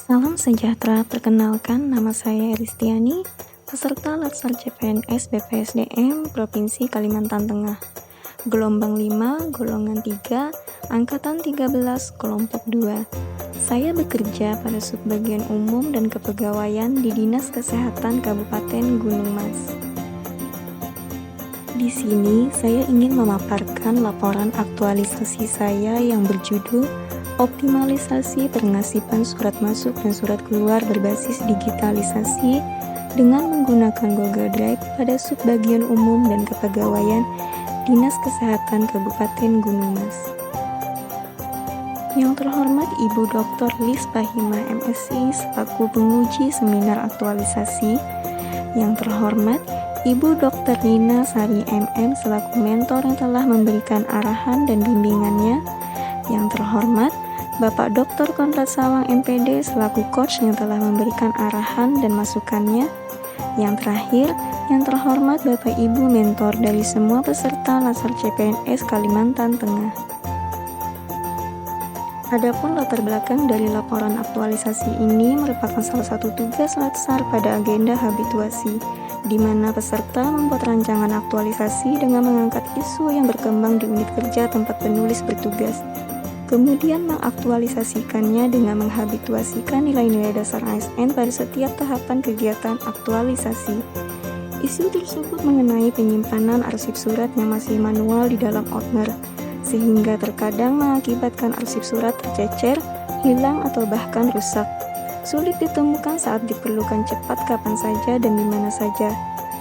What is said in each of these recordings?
Salam sejahtera, perkenalkan nama saya Eristiani, peserta Latsar CPNS BPSDM Provinsi Kalimantan Tengah. Gelombang 5, golongan 3, angkatan 13, kelompok 2. Saya bekerja pada Subbagian Umum dan Kepegawaian di Dinas Kesehatan Kabupaten Gunung Mas. Di sini saya ingin memaparkan laporan aktualisasi saya yang berjudul Optimalisasi Pengasipan Surat Masuk dan Surat Keluar berbasis digitalisasi dengan menggunakan Google Drive pada Subbagian Umum dan Kepegawaian Dinas Kesehatan Kabupaten Gunung Mas. Yang terhormat Ibu Dr. Lis Pahima MSc selaku penguji seminar aktualisasi. Yang terhormat Ibu Dr. Nina Sari MM selaku mentor yang telah memberikan arahan dan bimbingannya. Yang terhormat Bapak Dr. Konrad Sawang MPD selaku coach yang telah memberikan arahan dan masukannya. Yang terakhir, yang terhormat Bapak Ibu mentor dari semua peserta Latsar CPNS Kalimantan Tengah. Adapun latar belakang dari laporan aktualisasi ini merupakan salah satu tugas Latsar pada agenda habituasi, di mana peserta membuat rancangan aktualisasi dengan mengangkat isu yang berkembang di unit kerja tempat penulis bertugas. Kemudian mengaktualisasikannya dengan menghabituasikan nilai-nilai dasar ASN pada setiap tahapan kegiatan aktualisasi. Isu tersebut mengenai penyimpanan arsip surat yang masih manual di dalam Outmer, sehingga terkadang mengakibatkan arsip surat tercecer, hilang atau bahkan rusak. Sulit ditemukan saat diperlukan cepat kapan saja dan di mana saja.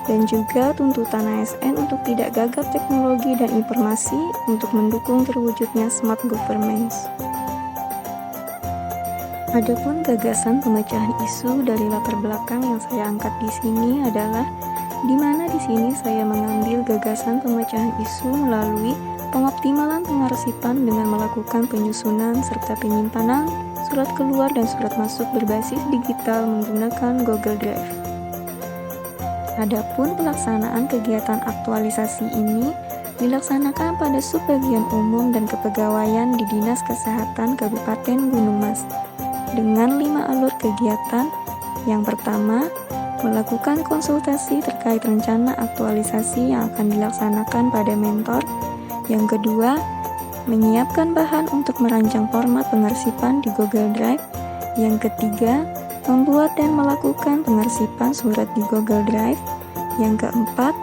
Dan juga tuntutan ASN untuk tidak gagap teknologi dan informasi untuk mendukung terwujudnya smart governance. Adapun gagasan pemecahan isu dari latar belakang yang saya angkat di sini adalah di mana di sini saya mengambil gagasan pemecahan isu melalui pengoptimalan pengarsipan dengan melakukan penyusunan serta penyimpanan surat keluar dan surat masuk berbasis digital menggunakan Google Drive. Adapun pelaksanaan kegiatan aktualisasi ini dilaksanakan pada Subbagian Umum dan Kepegawaian di Dinas Kesehatan Kabupaten Gunung Mas dengan 5 alur kegiatan. Yang pertama, melakukan konsultasi terkait rencana aktualisasi yang akan dilaksanakan pada mentor. Yang kedua, menyiapkan bahan untuk merancang format pengarsipan di Google Drive. Yang ketiga, membuat dan melakukan pengarsipan surat di Google Drive. Yang keempat,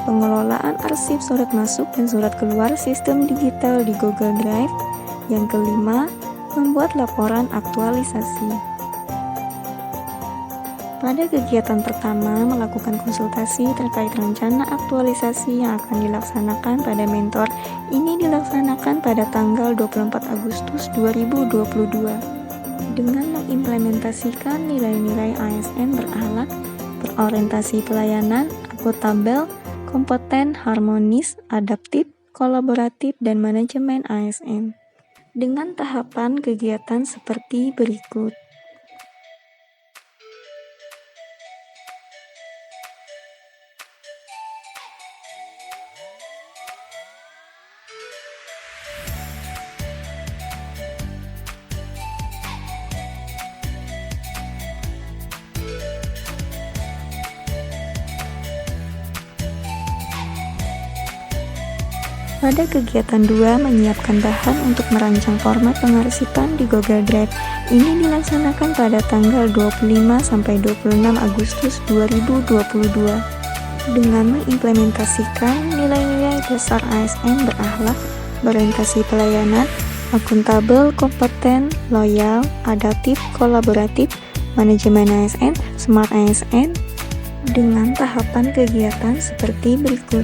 pengelolaan arsip surat masuk dan surat keluar sistem digital di Google Drive. Yang kelima, membuat laporan aktualisasi. Pada kegiatan pertama, melakukan konsultasi terkait rencana aktualisasi yang akan dilaksanakan pada mentor. Ini dilaksanakan pada tanggal 24 Agustus 2022. Dengan mengimplementasikan nilai-nilai ASN berakhlak, berorientasi pelayanan, akuntabel, kompeten, harmonis, adaptif, kolaboratif, dan manajemen ASN. Dengan tahapan kegiatan seperti berikut. Pada kegiatan 2, menyiapkan bahan untuk merancang format pengarsipan di Google Drive. Ini dilaksanakan pada tanggal 25-26 Agustus 2022. Dengan mengimplementasikan nilai-nilai dasar ASN berakhlak, berorientasi pelayanan, akuntabel, kompeten, loyal, adaptif, kolaboratif, manajemen ASN, smart ASN, dengan tahapan kegiatan seperti berikut.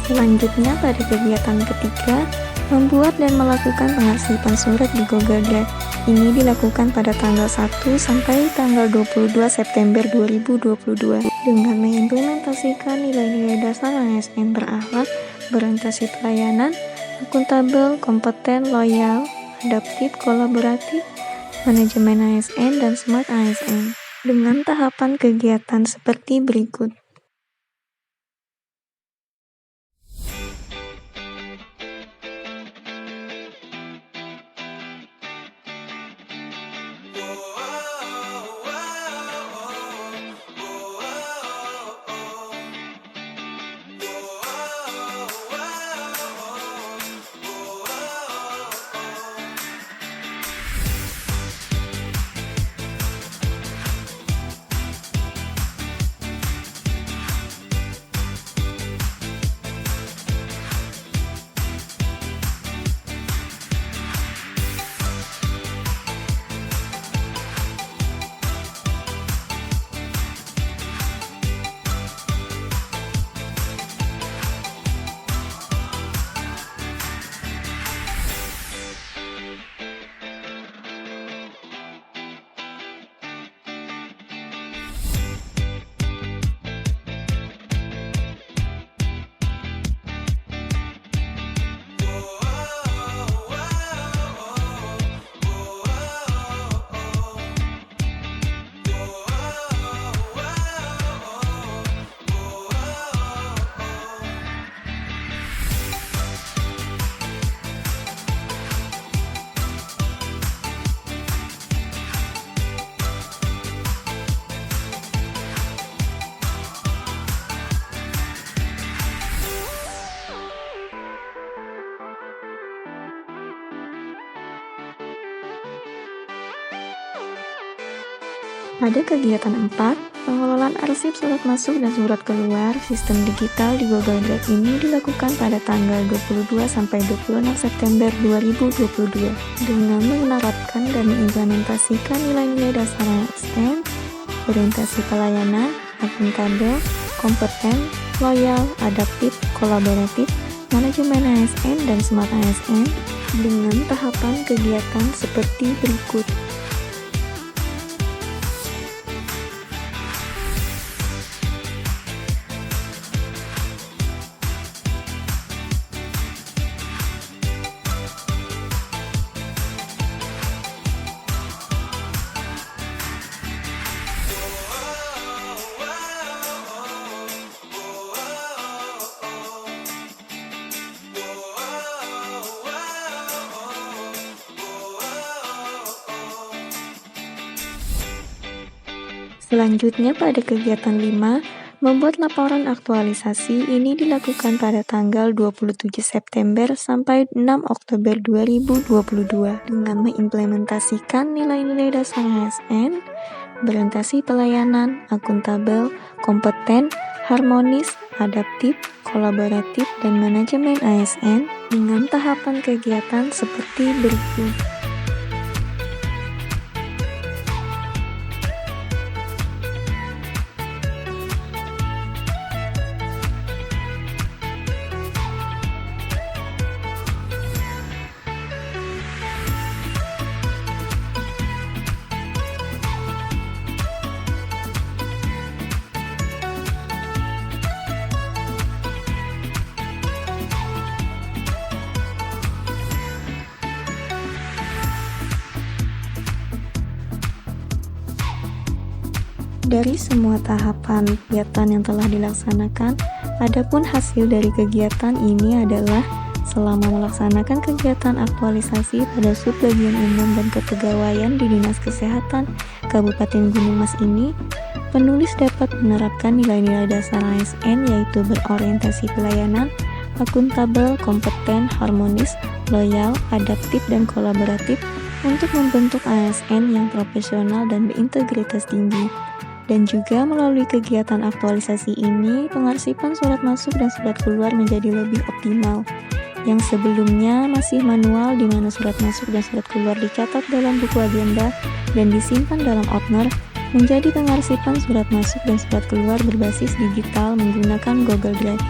Selanjutnya pada kegiatan ketiga, membuat dan melakukan pengarsipan surat di Google Drive. Ini dilakukan pada tanggal 1 sampai tanggal 22 September 2022 dengan mengimplementasikan nilai-nilai dasar ASN berakhlak, berorientasi pelayanan, akuntabel, kompeten, loyal, adaptif, kolaboratif, manajemen ASN, dan smart ASN dengan tahapan kegiatan seperti berikut. Pada kegiatan 4, pengelolaan arsip surat masuk dan surat keluar sistem digital di Google Drive ini dilakukan pada tanggal 22 sampai 26 September 2022 dengan menerapkan dan mengimplementasikan nilai-nilai dasar ASN, orientasi pelayanan, akuntabel, kompeten, loyal, adaptif, kolaboratif, manajemen ASN, dan smart ASN dengan tahapan kegiatan seperti berikut. Selanjutnya pada kegiatan 5, membuat laporan aktualisasi ini dilakukan pada tanggal 27 September sampai 6 Oktober 2022 dengan mengimplementasikan nilai-nilai dasar ASN, berorientasi pelayanan, akuntabel, kompeten, harmonis, adaptif, kolaboratif, dan manajemen ASN dengan tahapan kegiatan seperti berikut. Dari semua tahapan kegiatan yang telah dilaksanakan, adapun hasil dari kegiatan ini adalah selama melaksanakan kegiatan aktualisasi pada Subbagian Umum dan Kepegawaian di Dinas Kesehatan Kabupaten Gunung Mas ini, penulis dapat menerapkan nilai-nilai dasar ASN yaitu berorientasi pelayanan, akuntabel, kompeten, harmonis, loyal, adaptif, dan kolaboratif untuk membentuk ASN yang profesional dan berintegritas tinggi. Dan juga melalui kegiatan aktualisasi ini, pengarsipan surat masuk dan surat keluar menjadi lebih optimal. Yang sebelumnya masih manual di mana surat masuk dan surat keluar dicatat dalam buku agenda dan disimpan dalam Outner, menjadi pengarsipan surat masuk dan surat keluar berbasis digital menggunakan Google Drive.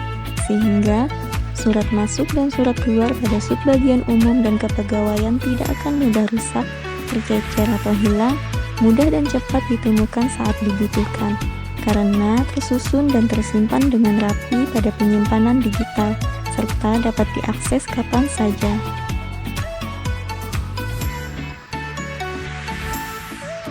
Sehingga Surat masuk dan surat keluar pada subbagian umum dan kepegawaian tidak akan mudah rusak, tercecer atau hilang, mudah dan cepat ditemukan saat dibutuhkan, karena tersusun dan tersimpan dengan rapi pada penyimpanan digital, serta dapat diakses kapan saja.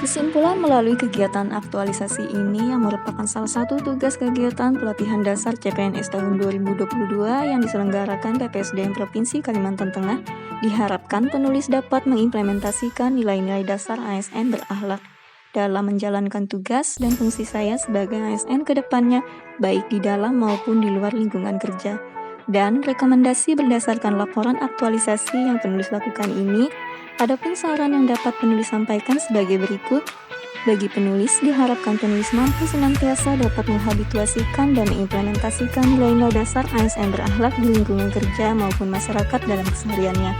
Kesimpulan melalui kegiatan aktualisasi ini yang merupakan salah satu tugas kegiatan pelatihan dasar CPNS tahun 2022 yang diselenggarakan PPSDM Provinsi Kalimantan Tengah, diharapkan penulis dapat mengimplementasikan nilai-nilai dasar ASN berakhlak dalam menjalankan tugas dan fungsi saya sebagai ASN ke depannya, baik di dalam maupun di luar lingkungan kerja. Dan rekomendasi berdasarkan laporan aktualisasi yang penulis lakukan ini, adapun saran yang dapat penulis sampaikan sebagai berikut. Bagi penulis, diharapkan penulis mampu senantiasa dapat menghabituasikan dan mengimplementasikan nilai-nilai dasar ASN berakhlak di lingkungan kerja maupun masyarakat dalam kesehariannya.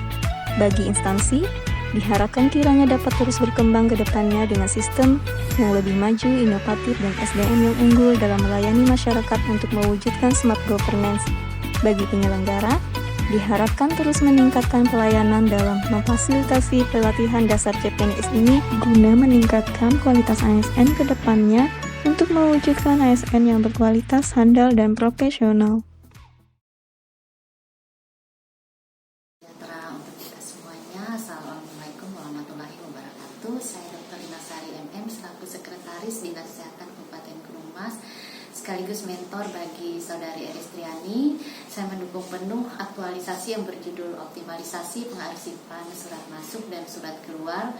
Bagi instansi, diharapkan kiranya dapat terus berkembang ke depannya dengan sistem yang lebih maju, inovatif, dan SDM yang unggul dalam melayani masyarakat untuk mewujudkan smart governance. Bagi penyelenggara, diharapkan terus meningkatkan pelayanan dalam memfasilitasi pelatihan dasar CPNS ini guna meningkatkan kualitas ASN ke depannya untuk mewujudkan ASN yang berkualitas, handal, dan profesional. Untuk kita semuanya, Assalamualaikum warahmatullahi wabarakatuh. Saya Dr. Inasari MM selaku Sekretaris Dinas Kesehatan Kabupaten Gunung Mas, sekaligus mentor bagi Saudari Eristriani. Saya mendukung penuh aktualisasi yang berjudul optimalisasi pengarsipan surat masuk dan surat keluar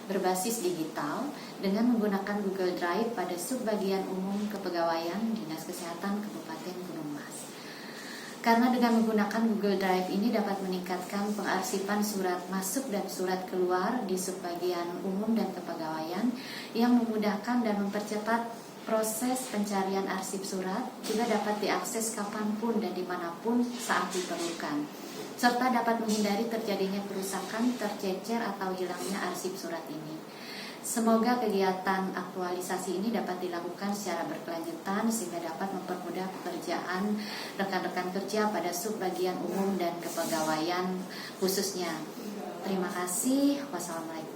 berbasis digital dengan menggunakan Google Drive pada subbagian umum kepegawaian Dinas Kesehatan Kabupaten Gunung Mas. Karena dengan menggunakan Google Drive ini dapat meningkatkan pengarsipan surat masuk dan surat keluar di subbagian umum dan kepegawaian yang memudahkan dan mempercepat proses pencarian arsip surat, juga dapat diakses kapanpun dan dimanapun saat diperlukan, serta dapat menghindari terjadinya kerusakan, tercecer, atau hilangnya arsip surat ini. Semoga kegiatan aktualisasi ini dapat dilakukan secara berkelanjutan sehingga dapat mempermudah pekerjaan rekan-rekan kerja pada subbagian umum dan kepegawaian khususnya. Terima kasih. Wassalamualaikum.